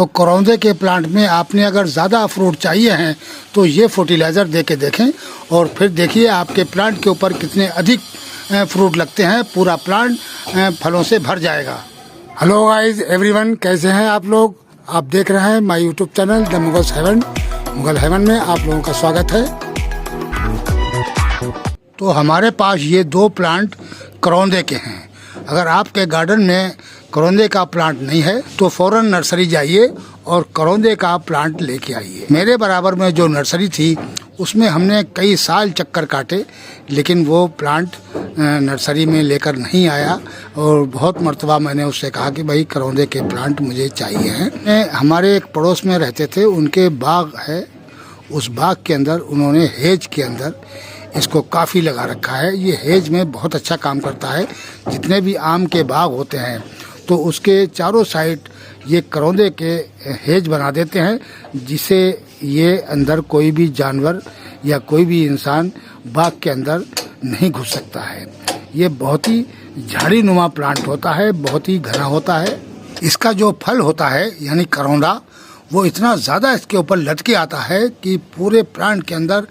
तो करौंदे के प्लांट में आपने अगर ज़्यादा फ्रूट चाहिए हैं तो ये फर्टिलाइज़र दे के देखें और फिर देखिए आपके प्लांट के ऊपर कितने अधिक फ्रूट लगते हैं। पूरा प्लांट फलों से भर जाएगा। हेलो गाइस एवरीवन, कैसे हैं आप लोग? आप देख रहे हैं my YouTube channel The Mughal Heaven में आप लोगों का स्वागत है। तो हमारे पास ये 2 प्लांट करौंदे के हैं। अगर आपके गार्डन में करौंदे का प्लांट नहीं है तो फौरन नर्सरी जाइए और करौंदे का प्लांट लेके आइए। मेरे बराबर में जो नर्सरी थी उसमें हमने कई साल चक्कर काटे, लेकिन वो प्लांट नर्सरी में लेकर नहीं आया और बहुत मर्तबा मैंने उससे कहा कि भाई करौंदे के प्लांट मुझे चाहिए हैं। हमारे एक पड़ोस में रहते थे, उनके बाग है, उस बाग के अंदर उन्होंने हेज के अंदर इसको काफ़ी लगा रखा है। ये हेज में बहुत अच्छा काम करता है। जितने भी आम के बाग होते हैं तो उसके चारों साइड ये करौंदे के हेज बना देते हैं, जिससे ये अंदर कोई भी जानवर या कोई भी इंसान बाग के अंदर नहीं घुस सकता है। ये बहुत ही झाड़ी नुमा प्लांट होता है, बहुत ही घना होता है। इसका जो फल होता है यानी करौंदा, वो इतना ज़्यादा इसके ऊपर लटके आता है कि पूरे प्लांट के अंदर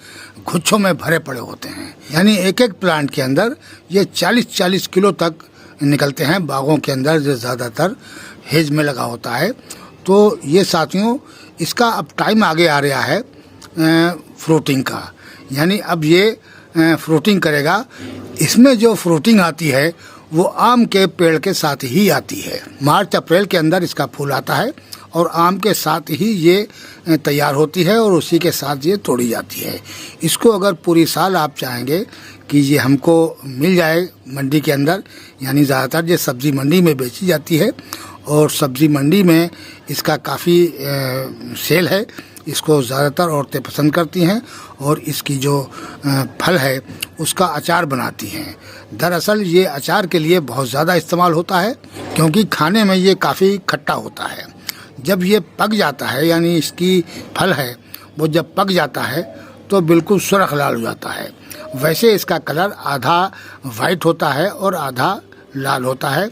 गुच्छों में भरे पड़े होते हैं। यानी एक एक प्लांट के अंदर ये 40-40 किलो तक निकलते हैं बागों के अंदर, जो ज़्यादातर हेज में लगा होता है। तो ये साथियों, इसका अब टाइम आगे आ रहा है फ्रूटिंग का, यानी अब ये फ्रूटिंग करेगा। इसमें जो फ्रूटिंग आती है वो आम के पेड़ के साथ ही आती है। मार्च अप्रैल के अंदर इसका फूल आता है और आम के साथ ही ये तैयार होती है और उसी के साथ ये तोड़ी जाती है। इसको अगर पूरी साल आप चाहेंगे कि ये हमको मिल जाए मंडी के अंदर, यानी ज़्यादातर ये सब्ज़ी मंडी में बेची जाती है और सब्ज़ी मंडी में इसका काफ़ी सेल है। इसको ज़्यादातर औरतें पसंद करती हैं और इसकी जो फल है उसका अचार बनाती हैं। दरअसल ये अचार के लिए बहुत ज़्यादा इस्तेमाल होता है, क्योंकि खाने में ये काफ़ी खट्टा होता है। जब ये पक जाता है, यानी इसकी फल है वो जब पक जाता है तो बिल्कुल सुर्ख लाल हो जाता है। वैसे इसका कलर आधा वाइट होता है और आधा लाल होता है।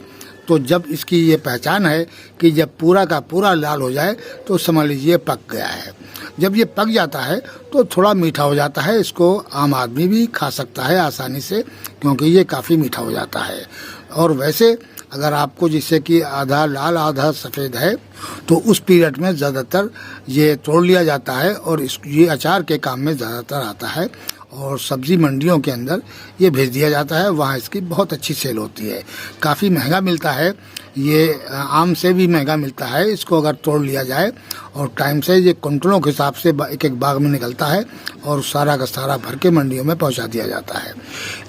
तो जब इसकी ये पहचान है कि जब पूरा का पूरा लाल हो जाए तो समझ लीजिए पक गया है। जब ये पक जाता है तो थोड़ा मीठा हो जाता है। इसको आम आदमी भी खा सकता है आसानी से, क्योंकि ये काफ़ी मीठा हो जाता है। और वैसे अगर आपको जिससे कि आधा लाल आधा सफ़ेद है तो उस पीरियड में ज़्यादातर ये तोड़ लिया जाता है और ये अचार के काम में ज़्यादातर आता है और सब्ज़ी मंडियों के अंदर ये भेज दिया जाता है। वहाँ इसकी बहुत अच्छी सेल होती है। काफ़ी महंगा मिलता है, ये आम से भी महंगा मिलता है। इसको अगर तोड़ लिया जाए और टाइम से, ये कुंटलों के हिसाब से एक एक बाग में निकलता है और सारा का सारा भर के मंडियों में पहुंचा दिया जाता है।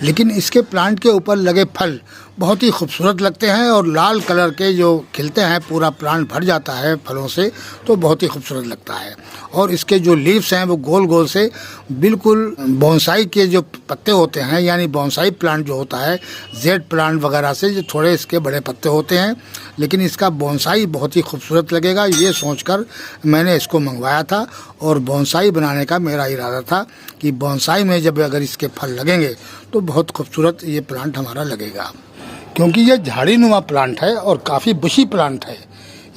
लेकिन इसके प्लांट के ऊपर लगे फल बहुत ही खूबसूरत लगते हैं और लाल कलर के जो खिलते हैं, पूरा प्लांट भर जाता है फलों से, तो बहुत ही खूबसूरत लगता है। और इसके जो लीव्स हैं वो गोल गोल से बिल्कुल बोनसाई के जो पत्ते होते हैं, यानी बोनसाई प्लांट जो होता है जेड प्लांट वगैरह से, जो थोड़े इसके बड़े पत्ते होते हैं, लेकिन इसका बोनसाई बहुत ही खूबसूरत लगेगा। ये सोचकर मैंने इसको मंगवाया था और बोनसाई बनाने का मेरा इरादा था कि बोनसाई में जब अगर इसके फल लगेंगे तो बहुत खूबसूरत ये प्लांट हमारा लगेगा। क्योंकि ये झाड़ी नुमा प्लांट है और काफ़ी बुशी प्लांट है,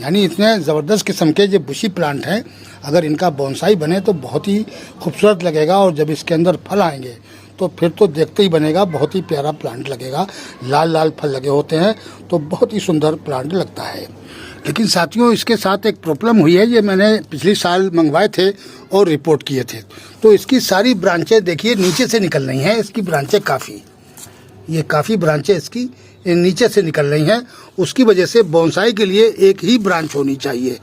यानी इतने ज़बरदस्त किस्म के ये बुशी प्लांट हैं। अगर इनका बोनसाई बने तो बहुत ही खूबसूरत लगेगा और जब इसके अंदर फल आएंगे तो फिर तो देखते ही बनेगा, बहुत ही प्यारा प्लांट लगेगा। लाल लाल फल लगे होते हैं तो बहुत ही सुंदर प्लांट लगता है। लेकिन साथियों, इसके साथ एक प्रॉब्लम हुई है। ये मैंने पिछले साल मंगवाए थे और रिपोर्ट किए थे, तो इसकी सारी ब्रांचें देखिए नीचे से निकल रही हैं। इसकी ब्रांचें काफ़ी ब्रांचें इसकी नीचे से निकल रही हैं। उसकी वजह से बोनसाई के लिए एक ही ब्रांच होनी चाहिए।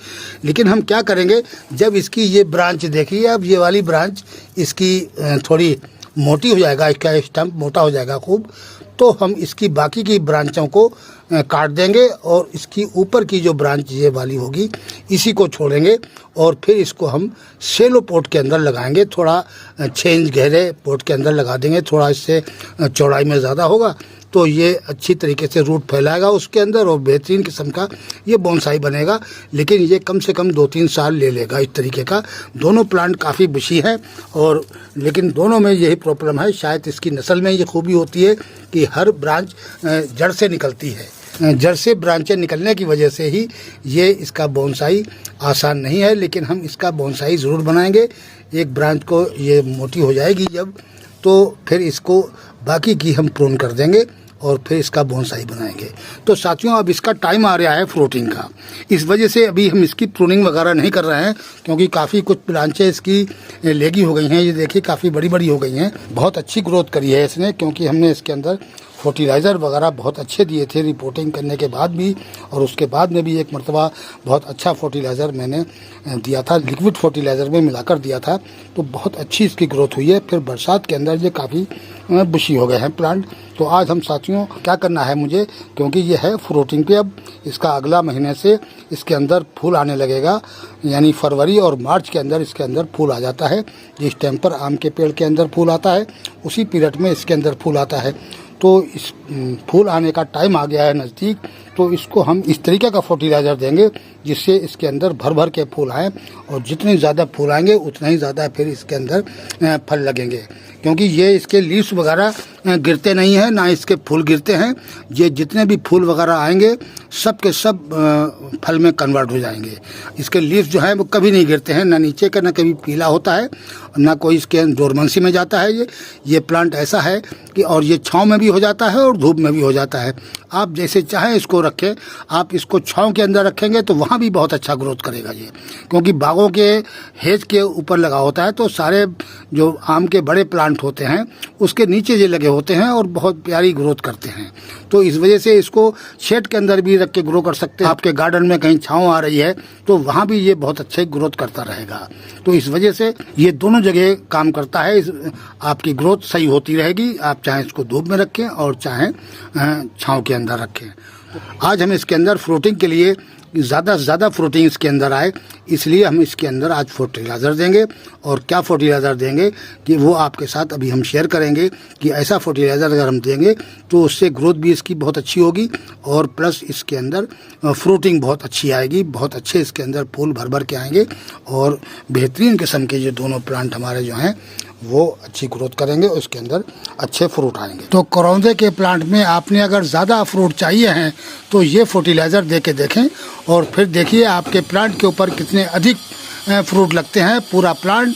लेकिन हम क्या करेंगे, जब इसकी ये ब्रांच देखिए, अब ये वाली ब्रांच इसकी थोड़ी मोटी हो जाएगा, इसका स्टम्प मोटा हो जाएगा खूब, तो हम इसकी बाकी की ब्रांचों को काट देंगे और इसकी ऊपर की जो ब्रांच ये वाली होगी इसी को छोड़ेंगे और फिर इसको हम सेलो पोट के अंदर लगाएंगे। थोड़ा 6 इंच गहरे पोट के अंदर लगा देंगे, थोड़ा इससे चौड़ाई में ज़्यादा होगा तो ये अच्छी तरीके से रूट फैलाएगा उसके अंदर और बेहतरीन किस्म का ये बोनसाई बनेगा। लेकिन ये कम से कम 2-3 साल ले लेगा इस तरीके का। दोनों प्लांट काफ़ी बुशी है और लेकिन दोनों में यही प्रॉब्लम है। शायद इसकी नस्ल में ये खूबी होती है कि हर ब्रांच जड़ से निकलती है, जड़ से ब्रांचें निकलने की वजह से ही ये इसका बोनसाई आसान नहीं है, लेकिन हम इसका बोनसाई ज़रूर बनाएंगे। एक ब्रांच को ये मोटी हो जाएगी जब, तो फिर इसको बाकी की हम प्रून कर देंगे और फिर इसका बोनसाई बनाएंगे। तो साथियों, अब इसका टाइम आ रहा है फ्रूटिंग का, इस वजह से अभी हम इसकी प्रूनिंग वगैरह नहीं कर रहे हैं, क्योंकि काफ़ी कुछ ब्रांचें इसकी लेगी हो गई हैं। ये देखिए काफ़ी बड़ी बड़ी हो गई हैं। बहुत अच्छी ग्रोथ करी है इसने, क्योंकि हमने इसके अंदर फर्टिलाइज़र वगैरह बहुत अच्छे दिए थे रिपोर्टिंग करने के बाद भी, और उसके बाद में भी एक मरतबा बहुत अच्छा फर्टिलाइज़र मैंने दिया था, लिक्विड फर्टिलाइज़र में मिलाकर दिया था, तो बहुत अच्छी इसकी ग्रोथ हुई है। फिर बरसात के अंदर ये काफ़ी बुशी हो गए हैं प्लांट। तो आज हम साथियों क्या करना है मुझे, क्योंकि ये है फ्रूटिंग पे, अब इसका अगला महीने से इसके अंदर फूल आने लगेगा, यानी फरवरी और मार्च के अंदर इसके अंदर फूल आ जाता है। जिस टाइम पर आम के पेड़ के अंदर फूल आता है, उसी पीरियड में इसके अंदर फूल आता है। तो इस फूल आने का टाइम आ गया है नज़दीक, तो इसको हम इस तरीके का फर्टिलाइज़र देंगे जिससे इसके अंदर भर भर के फूल आएँ, और जितने ज़्यादा फूल आएंगे उतना ही ज़्यादा फिर इसके अंदर फल लगेंगे, क्योंकि ये इसके लीव्स वगैरह गिरते नहीं हैं, ना इसके फूल गिरते हैं। ये जितने भी फूल वगैरह आएंगे सब के सब फल में कन्वर्ट हो जाएंगे। इसके लीव्स जो हैं वो कभी नहीं गिरते हैं, ना नीचे का ना कभी पीला होता है, ना कोई इसके डोरमेंसी में जाता है। ये प्लांट ऐसा है कि और ये छाँव में भी हो जाता है और धूप में भी हो जाता है। आप जैसे चाहें इसको रखें। आप इसको छाँव के अंदर रखेंगे तो वहाँ भी बहुत अच्छा ग्रोथ करेगा ये, क्योंकि बागों के हेज के ऊपर लगा होता है, तो सारे जो आम के बड़े प्लांट होते हैं उसके नीचे ये लगे होते हैं और बहुत प्यारी ग्रोथ करते हैं। तो इस वजह से इसको शेड के अंदर भी रख के ग्रो कर सकते हैं। आपके गार्डन में कहीं छाँव आ रही है तो वहाँ भी ये बहुत अच्छे ग्रोथ करता रहेगा। तो इस वजह से ये दोनों जगह काम करता है। आपकी ग्रोथ सही होती रहेगी। आप चाहें इसको धूप में रखें और चाहें छाँव के अंदर रखें। आज हम इसके अंदर फ्रूटिंग के लिए ज़्यादा से ज़्यादा फ्रूटिंग इसके अंदर आए, इसलिए हम इसके अंदर आज फर्टिलाइज़र देंगे। और क्या फर्टिलाइज़र देंगे कि वो आपके साथ अभी हम शेयर करेंगे कि ऐसा फर्टिलाइज़र अगर हम देंगे तो उससे ग्रोथ भी इसकी बहुत अच्छी होगी, और प्लस इसके अंदर फ्रूटिंग बहुत अच्छी आएगी। बहुत अच्छे इसके अंदर फूल भर भर के आएंगे, और बेहतरीन किस्म के जो दोनों प्लांट हमारे जो हैं वो अच्छी ग्रोथ करेंगे, उसके अंदर अच्छे फ्रूट आएंगे। तो करौंदे के प्लांट में आपने अगर ज़्यादा फ्रूट चाहिए हैं तो ये फर्टिलाइज़र दे के देखें, और फिर देखिए आपके प्लांट के ऊपर कितने अधिक फ्रूट लगते हैं। पूरा प्लांट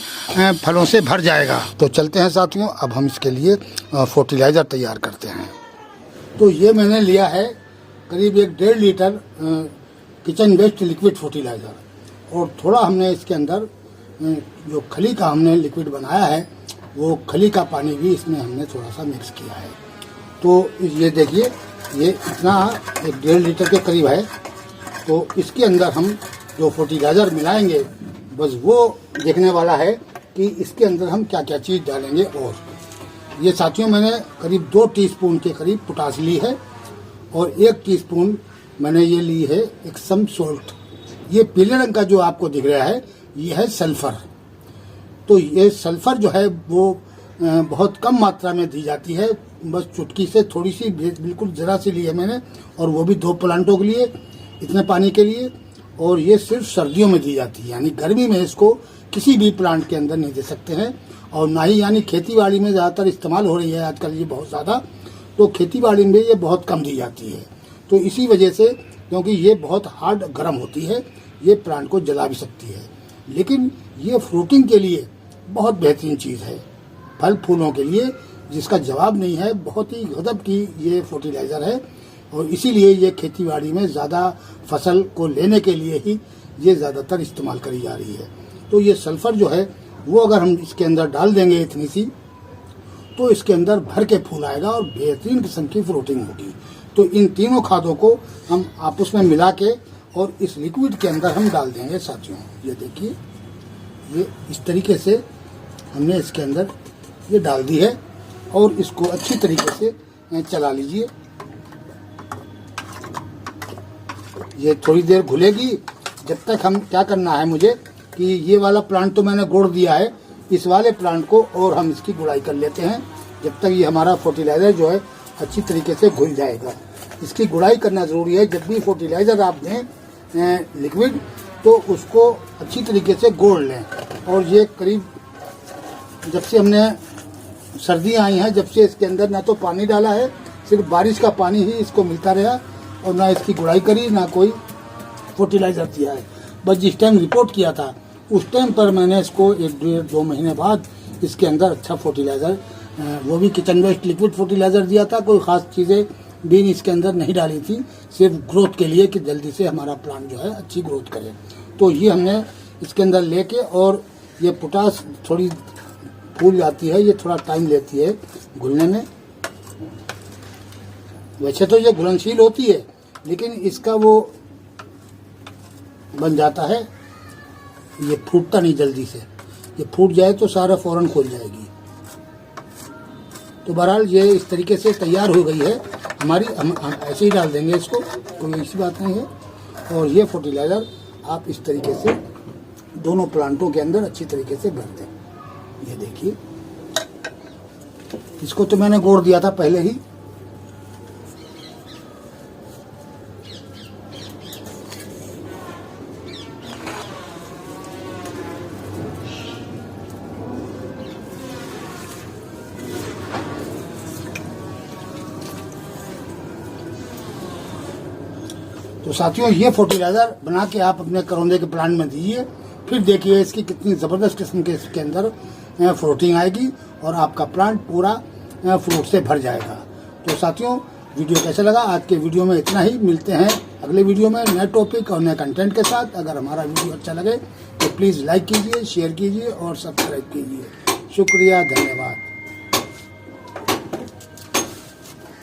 फलों से भर जाएगा। तो चलते हैं साथियों, अब हम इसके लिए फर्टिलाइज़र तैयार करते हैं। तो ये मैंने लिया है करीब 1.5 litre kitchen waste liquid fertiliser, और थोड़ा हमने इसके अंदर जो खली का हमने लिक्विड बनाया है वो खली का पानी भी इसमें हमने थोड़ा सा मिक्स किया है। तो ये देखिए ये इतना 1.5 लीटर के करीब है। तो इसके अंदर हम जो फर्टिलाइज़र मिलाएंगे बस वो देखने वाला है कि इसके अंदर हम क्या क्या चीज़ डालेंगे। और ये साथियों मैंने करीब 2 टीस्पून के करीब पोटाश ली है, और 1 टीस्पून मैंने ये ली है एक्सम सोल्ट। ये पीले रंग का जो आपको दिख रहा है ये है सल्फ़र। तो ये सल्फ़र जो है वो बहुत कम मात्रा में दी जाती है, बस चुटकी से थोड़ी सी, बिल्कुल ज़रा सी ली है मैंने, और वो भी 2 प्लांटों के लिए, इतने पानी के लिए। और ये सिर्फ सर्दियों में दी जाती है, यानी गर्मी में इसको किसी भी प्लांट के अंदर नहीं दे सकते हैं, और ना ही यानी खेतीबाड़ी में ज़्यादातर इस्तेमाल हो रही है आजकल ये बहुत ज़्यादा, तो खेतीबाड़ी में ये बहुत कम दी जाती है। तो इसी वजह से, क्योंकि ये बहुत हार्ड गर्म होती है, ये प्लांट को जला भी सकती है, लेकिन ये फ्रूटिंग के लिए बहुत बेहतरीन चीज़ है, फल फूलों के लिए जिसका जवाब नहीं है। बहुत ही गजब की ये फर्टिलाइज़र है, और इसीलिए ये खेतीबाड़ी में ज़्यादा फसल को लेने के लिए ही ये ज़्यादातर इस्तेमाल करी जा रही है। तो ये सल्फ़र जो है वो अगर हम इसके अंदर डाल देंगे इतनी सी, तो इसके अंदर भर के फूल आएगा और बेहतरीन किस्म की फ्रूटिंग होगी। तो इन तीनों खादों को हम आपस में मिला के और इस लिक्विड के अंदर हम डाल देंगे साथियों। ये देखिए ये इस तरीके से हमने इसके अंदर ये डाल दी है, और इसको अच्छी तरीके से चला लीजिए। ये थोड़ी देर घुलेगी, जब तक हम क्या करना है मुझे कि ये वाला प्लांट तो मैंने गोड़ दिया है, इस वाले प्लांट को और हम इसकी गुड़ाई कर लेते हैं, जब तक ये हमारा फर्टिलाइज़र जो है अच्छी तरीके से घुल जाएगा। इसकी गुड़ाई करना ज़रूरी है। जब भी फर्टिलाइज़र आप दें लिक्विड, तो उसको अच्छी तरीके से गोड़ लें। और ये करीब जब से हमने सर्दियाँ आई हैं, जब से इसके अंदर ना तो पानी डाला है, सिर्फ बारिश का पानी ही इसको मिलता रहा, और ना इसकी गुड़ाई करी, ना कोई फर्टिलाइज़र दिया है। बस जिस टाइम रिपोर्ट किया था उस टाइम पर मैंने इसको 1-1.5-2 महीने बाद इसके अंदर अच्छा फर्टिलाइज़र, वो भी किचन वेस्ट लिक्विड फर्टिलाइज़र दिया था। कोई ख़ास चीज़ें भी इसके अंदर नहीं डाली थी, सिर्फ ग्रोथ के लिए कि जल्दी से हमारा प्लांट जो है अच्छी ग्रोथ करे। तो ये हमने इसके अंदर लेके, और ये पोटास थोड़ी फूल जाती है, ये थोड़ा टाइम लेती है घुलने में। वैसे तो ये घुलनशील होती है, लेकिन इसका वो बन जाता है, ये फूटता नहीं जल्दी से। ये फूट जाए तो सारा फौरन खोल जाएगी। तो बहरहाल ये इस तरीके से तैयार हो गई है हमारी। हम ऐसे ही डाल देंगे इसको, कोई ऐसी बात नहीं है। और ये फर्टिलाइज़र आप इस तरीके से दोनों प्लांटों के अंदर अच्छी तरीके से भर दें। ये देखिए, इसको तो मैंने गोड़ दिया था पहले ही। तो साथियों, ये फर्टिलाइज़र बना के आप अपने करौंदे के प्लांट में दीजिए, फिर देखिए इसकी कितनी ज़बरदस्त किस्म के इसके अंदर फ्रूटिंग आएगी और आपका प्लांट पूरा फ्रूट से भर जाएगा। तो साथियों, वीडियो कैसा लगा? आज के वीडियो में इतना ही। मिलते हैं अगले वीडियो में नए टॉपिक और नए कंटेंट के साथ। अगर हमारा वीडियो अच्छा लगे तो प्लीज़ लाइक कीजिए, शेयर कीजिए और सब्सक्राइब कीजिए। शुक्रिया, धन्यवाद।